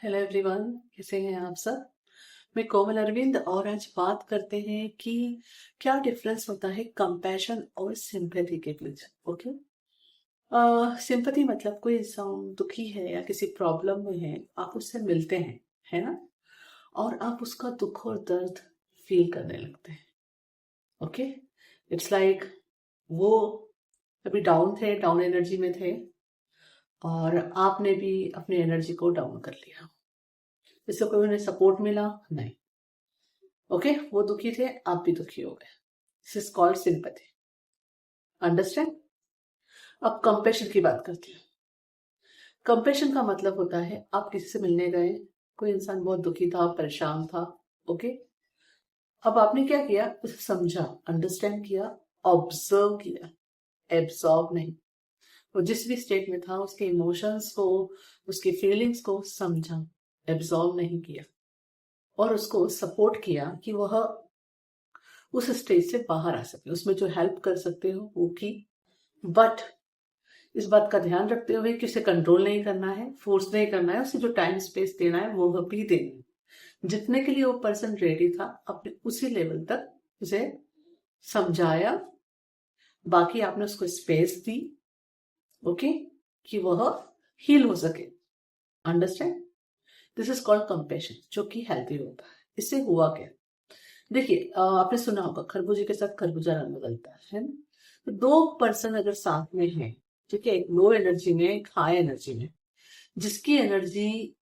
Hello everyone, कैसे हैं आप सब। मैं कोमल अरविंद और आज बात करते हैं कि क्या डिफरेंस होता है कंपैशन और सिंपैथी के बीच। ओके। सिंपैथी मतलब कोई इंसान दुखी है या किसी प्रॉब्लम में है, आप उससे मिलते हैं, है ना। और आप उसका दुख और दर्द फील करने लगते हैं। ओके। इट्स लाइक वो अभी डाउन थे, डाउन एनर्जी में थे, और आपने भी अपनी एनर्जी को डाउन कर लिया। इससे कोई उन्हें सपोर्ट मिला नहीं। ओके, वो दुखी थे, आप भी दुखी हो गए। This is called sympathy. Understand. अब कंपेशन की बात करती हूँ। कंपेशन का मतलब होता है आप किसी से मिलने गए, कोई इंसान बहुत दुखी था, परेशान था। ओके। अब आपने क्या किया, उसे समझा, अंडरस्टैंड किया, ऑब्जर्व किया, एब्सॉर्ब नहीं। वो जिस भी स्टेट में था उसके इमोशंस को, उसकी फीलिंग्स को समझा, एब्सॉर्ब नहीं किया, और उसको सपोर्ट किया कि वह उस स्टेज से बाहर आ सके। उसमें जो हेल्प कर सकते हो वो की। बट इस बात का ध्यान रखते हुए कि उसे कंट्रोल नहीं करना है, फोर्स नहीं करना है, उसे जो टाइम स्पेस देना है वो भी देना है। जितने के लिए वो पर्सन रेडी था, अपने उसी लेवल तक उसे समझाया। बाकी आपने उसको स्पेस दी। ओके। कि वह हील हो सके। Understand. This is called compassion, जो कि हेल्थी होता है। इससे हुआ क्या, देखिए, आपने सुना होगा खरबूजे के साथ खरबूजा रंग बदलता है ना। तो दो पर्सन अगर साथ में हैं, ठीक है, एक लो एनर्जी में, एक हाई एनर्जी में, जिसकी एनर्जी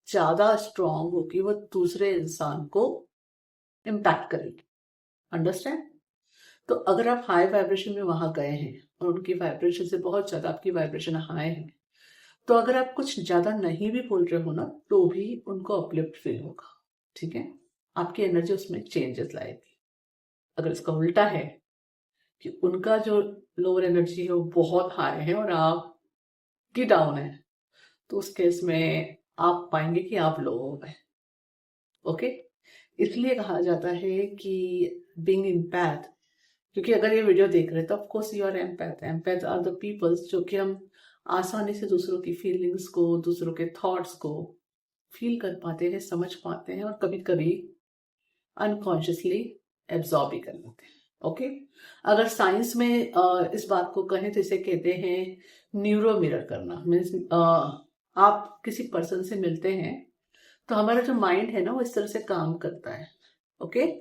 ज्यादा स्ट्रांग होगी वो दूसरे इंसान को इम्पैक्ट करेगी। अंडरस्टैंड। तो अगर आप हाई वाइब्रेशन में वहां गए हैं और उनकी वाइब्रेशन से बहुत ज्यादा आपकी वाइब्रेशन हाई है, तो अगर आप कुछ ज्यादा नहीं भी बोल रहे हो ना, तो भी उनको अपलिफ्ट फील होगा। ठीक है। आपकी एनर्जी उसमें चेंजेस लाएगी। अगर इसका उल्टा है कि उनका जो लोअर एनर्जी है वो बहुत हाई है और आपकी डाउन है, तो उस केस में आप पाएंगे कि आप लो हो गए। ओके। इसलिए कहा जाता है कि बीइंग एम्पैथ, क्योंकि अगर ये वीडियो देख रहे हैं तो of course you are empath. Empath are the peoples जो कि हम आसानी से दूसरों की फीलिंग्स को, दूसरों के थॉट्स को फील कर पाते हैं, समझ पाते हैं, और कभी कभी अनकॉन्शियसली एब्जॉर्ब भी कर लेते हैं। ओके। अगर साइंस में इस बात को कहें तो इसे कहते हैं न्यूरो मिरर करना। मीन्स आप किसी पर्सन से मिलते हैं तो हमारा जो माइंड है ना वो इस तरह से काम करता है। ओके।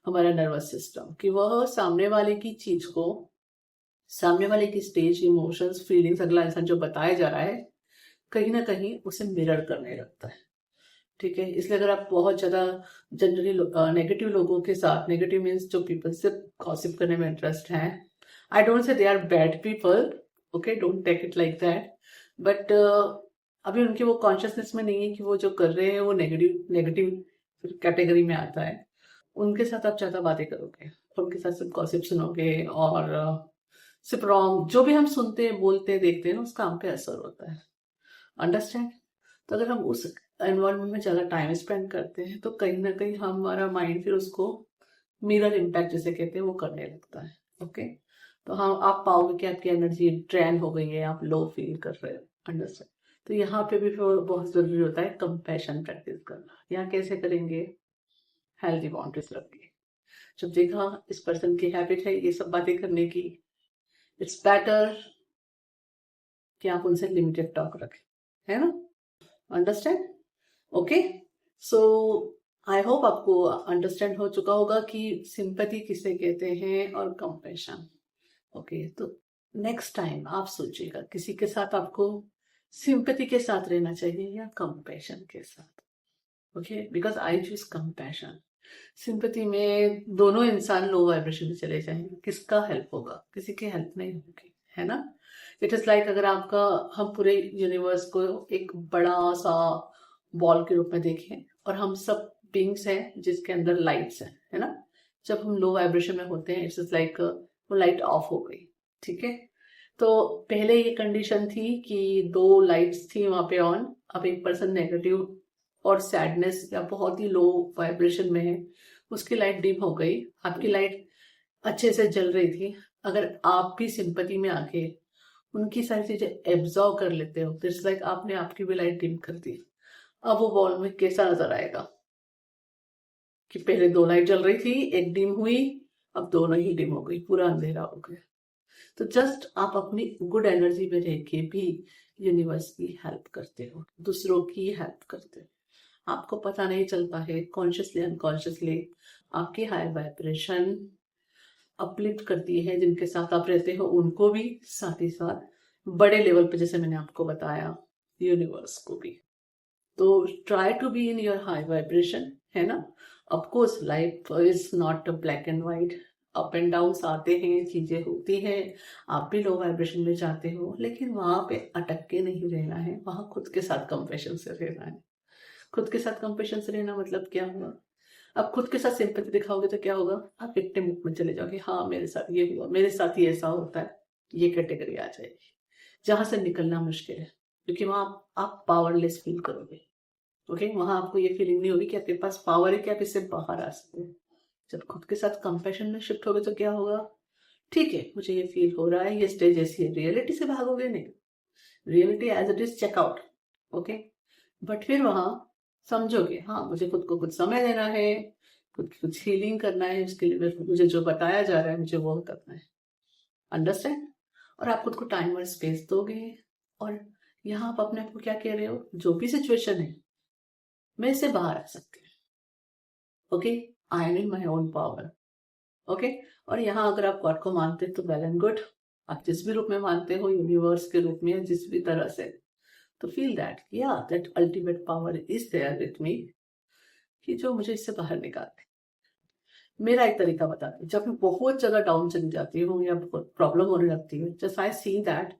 हमारा नर्वस सिस्टम कि वह सामने वाले की चीज को, सामने वाले की स्टेज, इमोशंस, फीलिंग्स, अगला इंसान जो बताया जा रहा है, कहीं ना कहीं उसे मिरर करने लगता है। ठीक है। इसलिए अगर आप बहुत ज्यादा जनरली नेगेटिव लोगों के साथ, नेगेटिव मीन्स जो पीपल से गॉसिप करने में इंटरेस्ट है, I don't say they are bad people, okay, don't take it like that, but अभी उनकी वो कॉन्शियसनेस में नहीं है कि वो जो कर रहे हैं वो नेगेटिव नेगेटिव कैटेगरी में आता है। उनके साथ आप ज्यादा बातें करोगे, उनके साथ सिर्फ गॉसिप सुनोगे, और सिर्फ रॉन्ग जो भी हम सुनते हैं, बोलते हैं, देखते हैं ना, उसका हम पे असर होता है। अंडरस्टैंड। तो अगर हम उस एनवायरमेंट में ज्यादा टाइम स्पेंड करते हैं तो कहीं ना कहीं हमारा माइंड फिर उसको मिरर इम्पैक्ट जिसे कहते हैं वो करने लगता है। ओके। तो हाँ, आप पाओगे कि आपकी एनर्जी ड्रेन हो गई है, आप लो फील कर रहे हो। अंडरस्टैंड। तो यहाँ पे भी फिर बहुत जरूरी होता है कंपैशन प्रैक्टिस करना। यहाँ कैसे करेंगे, हेल्दी बाउंड्रीज रख के। जब देखा इस पर्सन की हैबिट है ये सब बातें करने की, इट्स बेटर कि आप उनसे लिमिटेड टॉक रखें, है ना। Understand. Okay. So I hope आपको अंडरस्टैंड हो चुका होगा कि सिंपैथी किसे कहते हैं और कंपैशन। ओके। तो नेक्स्ट टाइम आप सोचिएगा किसी के साथ आपको सिंपैथी के साथ रहना चाहिए या कंपैशन के साथ। Okay, because I choose compassion. Sympathy में दोनों इंसान लो वाइब्रेशन में चले जाएंगे, किसका हेल्प होगा, किसी की हेल्प नहीं होगी, है ना। इट इज लाइक अगर आपका, हम पूरे यूनिवर्स को एक बड़ा सा बॉल के रूप में देखें और हम सब बींग्स हैं जिसके अंदर लाइट्स हैं, है ना। जब हम लो वाइब्रेशन में होते हैं, इट्स लाइक वो लाइट ऑफ हो गई। ठीक है। तो पहले ये कंडीशन थी कि दो लाइट्स थी वहां पे ऑन। अब एक पर्सन नेगेटिव और सैडनेस या बहुत ही लो वाइब्रेशन में है, उसकी लाइट डिम हो गई, आपकी लाइट अच्छे से जल रही थी। अगर आप भी सिंपैथी में आके उनकी सारी चीजें एब्जॉर्व कर लेते हो, तो इट्स लाइक आपने आपकी भी लाइट डिम कर दी। अब वो बॉल में कैसा नजर आएगा कि पहले दो लाइट जल रही थी, एक डिम हुई, अब दोनों ही डिम हो गई, पूरा अंधेरा हो गया। तो जस्ट आप अपनी गुड एनर्जी में रह के भी यूनिवर्स की हेल्प करते हो, दूसरों की हेल्प करते हो। आपको पता नहीं चलता है, कॉन्शियसली अनकॉन्शियसली आपकी हाई वाइब्रेशन अपलिफ्ट करती है जिनके साथ आप रहते हो उनको भी, साथ ही साथ बड़े लेवल पे जैसे मैंने आपको बताया यूनिवर्स को भी। तो try to be in your high vibration, है ना। Of course life is not black and white, up and down आते हैं, चीजें होती हैं। आप भी लो वाइब्रेशन में जाते हो, लेकिन वहां पे अटक के नहीं रहना है, वहां खुद के साथ कंपेशन से रहना है। खुद के साथ कंपेशन से रहना मतलब क्या हुआ? अब खुद के साथ सिंपैथी दिखाओगे तो क्या होगा? आप विक्टिम मोड में चले जाओगे, हाँ मेरे साथ ये हुआ, मेरे साथ ही ऐसा होता है, ये कैटेगरी आ जाएगी, जहां से निकलना मुश्किल है, क्योंकि वहां आप पावरलेस फील करोगे। ओके, वहां आपको ये फीलिंग नहीं होगी कि आपके पास पावर है कि आप इससे बाहर आ सकते हो। जब खुद के साथ कंपैशन में शिफ्ट होगे तो क्या होगा? ठीक है, मुझे ये फील हो रहा है, ये स्टेज ऐसी है, रियलिटी से भागोगे नहीं, reality as it is check out. Okay, but फिर वहां समझोगे, हाँ मुझे खुद को कुछ समय देना है, खुद की कुछ हीलिंग करना है, उसके लिए मुझे जो बताया जा रहा है मुझे वो करना है। अंडरस्टैंड? और आप खुद को टाइम और स्पेस दोगे, और यहाँ आप अपने आप को क्या कह रहे हो, जो भी सिचुएशन है मैं इससे बाहर आ सकती हूँ। Okay, I am in my own power. Okay, और यहाँ अगर आप गॉड को मानते हैं तो वेल एंड गुड, आप जिस भी रूप में मानते हो, यूनिवर्स के रूप में, जिस भी तरह से, तो फील दैट या that ultimate power is there with me, कि जो मुझे इससे बाहर निकालते। मेरा एक तरीका बताती हूँ, जब मैं बहुत ज्यादा डाउन चली जाती हूँ या बहुत प्रॉब्लम होने लगती है, जस्ट आई सी दैट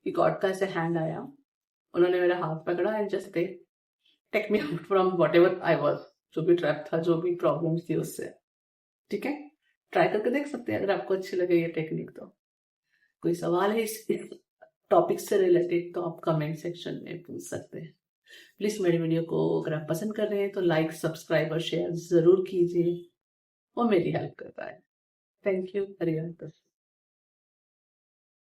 कि गॉड का ऐसे हैंड आया, उन्होंने मेरा हाथ पकड़ा and just take me out from whatever I was, जो भी ट्रैप था, जो भी प्रॉब्लम थी उससे। ठीक है, ट्राई करके देख सकते हैं अगर आपको अच्छी लगे ये टेक्निक तो। कोई सवाल है इस टॉपिक से रिलेटेड तो आप कमेंट सेक्शन में पूछ सकते हैं। प्लीज मेरी वीडियो को अगर आप पसंद कर रहे हैं तो लाइक, सब्सक्राइब और शेयर जरूर कीजिए, वो मेरी हेल्प करता है। Thank you, Harihar.